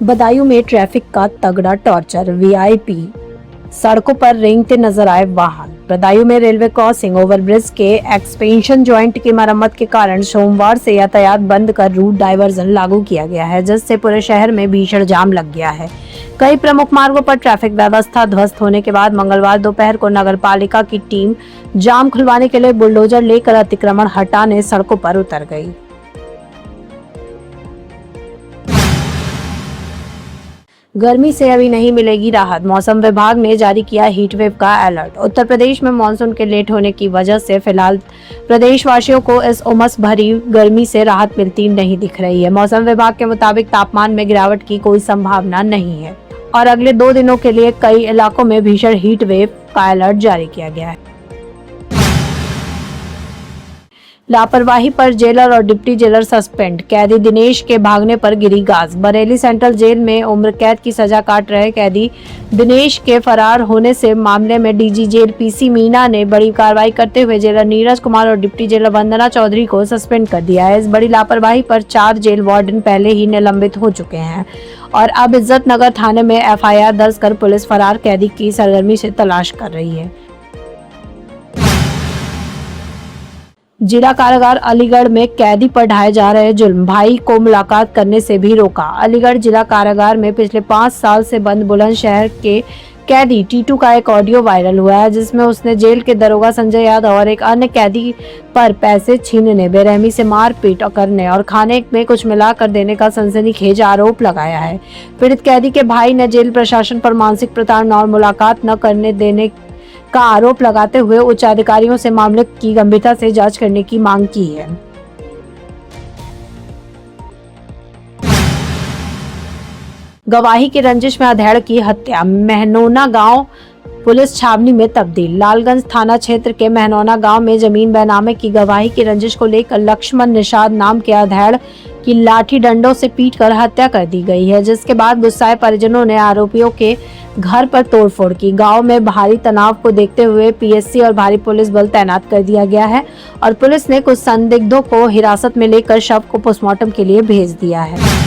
बदायूं में ट्रैफिक का तगड़ा टॉर्चर, वीआईपी सड़कों पर रेंगते नजर आए वाहन। बदायूं में रेलवे क्रॉसिंग ओवरब्रिज के एक्सपेंशन जॉइंट की मरम्मत के कारण सोमवार से यातायात बंद कर रूट डायवर्जन लागू किया गया है, जिससे पूरे शहर में भीषण जाम लग गया है। कई प्रमुख मार्गों पर ट्रैफिक व्यवस्था ध्वस्त होने के बाद मंगलवार दोपहर को नगर पालिका की टीम जाम खुलवाने के लिए बुलडोजर लेकर अतिक्रमण हटाने सड़कों पर उतर गई। गर्मी से अभी नहीं मिलेगी राहत, मौसम विभाग ने जारी किया हीट वेव का अलर्ट। उत्तर प्रदेश में मानसून के लेट होने की वजह से फिलहाल प्रदेशवासियों को इस उमस भरी गर्मी से राहत मिलती नहीं दिख रही है। मौसम विभाग के मुताबिक तापमान में गिरावट की कोई संभावना नहीं है और अगले 2 दिनों के लिए कई इलाकों में भीषण हीट वेव का अलर्ट जारी किया गया है। लापरवाही पर जेलर और डिप्टी जेलर सस्पेंड, कैदी दिनेश के भागने पर गिरी गाज। बरेली सेंट्रल जेल में उम्र कैद की सजा काट रहे कैदी दिनेश के फरार होने से मामले में डीजी जेल पीसी मीना ने बड़ी कार्रवाई करते हुए जेलर नीरज कुमार और डिप्टी जेलर वंदना चौधरी को सस्पेंड कर दिया है। इस बड़ी लापरवाही पर 4 जेल वार्डन पहले ही निलंबित हो चुके हैं और अब इज्जत नगर थाने में एफआईआर दर्ज कर पुलिस फरार कैदी की सरगर्मी से तलाश कर रही है। जिला कारागार अलीगढ़ में कैदी पर ढाए जा रहे जुल्म, भाई को मुलाकात करने से भी रोका। अलीगढ़ जिला कारागार में पिछले 5 साल से बंद बुलंदशहर के कैदी टीटू का एक ऑडियो वायरल हुआ है, जिसमें उसने जेल के दरोगा संजय यादव और एक अन्य कैदी पर पैसे छीनने, बेरहमी से मारपीट करने और खाने में कुछ मिलाकर देने का सनसनीखेज आरोप लगाया है। पीड़ित कैदी के भाई ने जेल प्रशासन पर मानसिक प्रताड़ना और मुलाकात न करने देने का आरोप लगाते हुए उच्च अधिकारियों से मामले की गंभीरता से जांच करने की मांग की है। गवाही की रंजिश में अधेड़ की हत्या, महनौना गांव पुलिस छावनी में तब्दील। लालगंज थाना क्षेत्र के महनौना गांव में जमीन बैनामे की गवाही की रंजिश को लेकर लक्ष्मण निषाद नाम के अधेड़ की लाठी डंडों से पीटकर हत्या कर दी गई है, जिसके बाद गुस्साए परिजनों ने आरोपियों के घर पर तोड़फोड़ की। गांव में भारी तनाव को देखते हुए पीएससी और भारी पुलिस बल तैनात कर दिया गया है और पुलिस ने कुछ संदिग्धों को हिरासत में लेकर शव को पोस्टमार्टम के लिए भेज दिया है।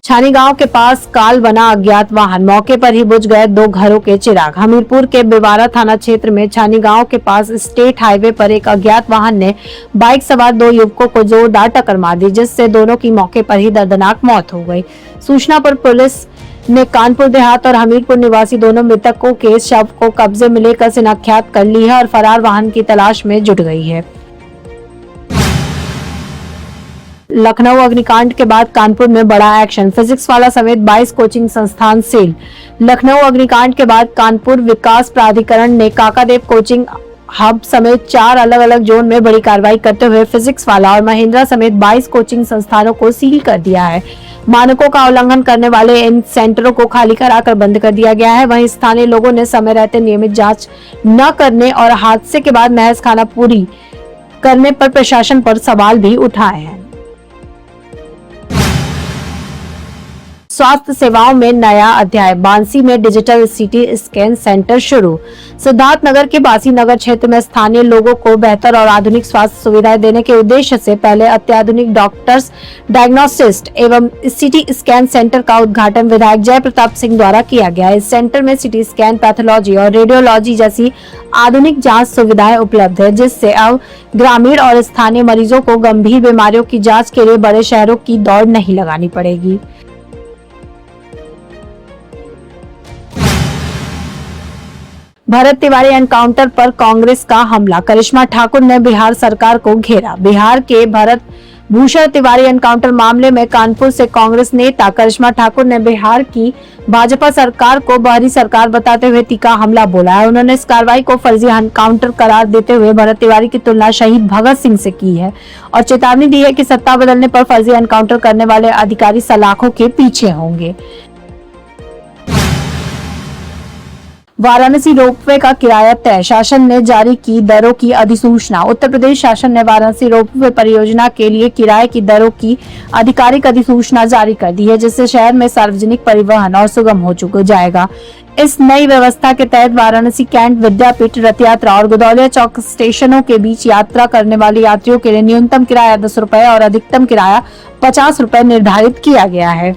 छानी गांव के पास काल बना अज्ञात वाहन, मौके पर ही बुझ गए 2 घरों के चिराग। हमीरपुर के बिवारा थाना क्षेत्र में छानी गांव के पास स्टेट हाईवे पर एक अज्ञात वाहन ने बाइक सवार 2 युवकों को जोरदार टक्कर मार दी, जिससे दोनों की मौके पर ही दर्दनाक मौत हो गई। सूचना पर पुलिस ने कानपुर देहात और हमीरपुर निवासी दोनों मृतकों के शव को कब्जे में लेकर शिनाख्यात कर ली है और फरार वाहन की तलाश में जुट गई है। लखनऊ अग्निकांड के बाद कानपुर में बड़ा एक्शन, फिजिक्स वाला समेत 22 कोचिंग संस्थान सील। लखनऊ अग्निकांड के बाद कानपुर विकास प्राधिकरण ने काकादेव कोचिंग हब समेत 4 अलग अलग जोन में बड़ी कार्रवाई करते हुए फिजिक्स वाला और महिंद्रा समेत 22 कोचिंग संस्थानों को सील कर दिया है। मानकों का उल्लंघन करने वाले इन सेंटरों को खाली कराकर बंद कर दिया गया है। वहीं स्थानीय लोगों ने समय रहते नियमित जांच न करने और हादसे के बाद महज खाना पूरी करने पर प्रशासन पर सवाल भी उठाए हैं। स्वास्थ्य सेवाओं में नया अध्याय, बांसी में डिजिटल सीटी स्कैन सेंटर शुरू। सिद्धार्थनगर के बांसी नगर क्षेत्र में स्थानीय लोगों को बेहतर और आधुनिक स्वास्थ्य सुविधाएं देने के उद्देश्य से पहले अत्याधुनिक डॉक्टर्स, डायग्नोस्टिस्ट एवं सीटी स्कैन सेंटर का उद्घाटन विधायक जय प्रताप सिंह द्वारा किया गया। इस सेंटर में सीटी स्कैन, पैथोलॉजी और रेडियोलॉजी जैसी आधुनिक जांच सुविधाएं उपलब्ध है, जिससे अब ग्रामीण और स्थानीय मरीजों को गंभीर बीमारियों की जाँच के लिए बड़े शहरों की दौड़ नहीं लगानी पड़ेगी। भरत तिवारी एनकाउंटर पर कांग्रेस का हमला, करिश्मा ठाकुर ने बिहार सरकार को घेरा। बिहार के भरत भूषण तिवारी एनकाउंटर मामले में कानपुर से कांग्रेस नेता करिश्मा ठाकुर ने बिहार की भाजपा सरकार को बाहरी सरकार बताते हुए तीखा हमला बोला है। उन्होंने इस कार्रवाई को फर्जी एनकाउंटर करार देते हुए भरत तिवारी की तुलना शहीद भगत सिंह से की है और चेतावनी दी है कि सत्ता बदलने पर फर्जी एनकाउंटर करने वाले अधिकारी सलाखों के पीछे होंगे। वाराणसी रोपवे का किराया तय, शासन ने जारी की दरों की अधिसूचना। उत्तर प्रदेश शासन ने वाराणसी रोपवे परियोजना के लिए किराए की दरों की आधिकारिक अधिसूचना जारी कर दी है, जिससे शहर में सार्वजनिक परिवहन और सुगम हो जाएगा। इस नई व्यवस्था के तहत वाराणसी कैंट, विद्यापीठ, रथ यात्रा और गुदौलिया चौक स्टेशनों के बीच यात्रा करने वाले यात्रियों के लिए न्यूनतम किराया 10 रुपए और अधिकतम किराया 50 रुपए निर्धारित किया गया है।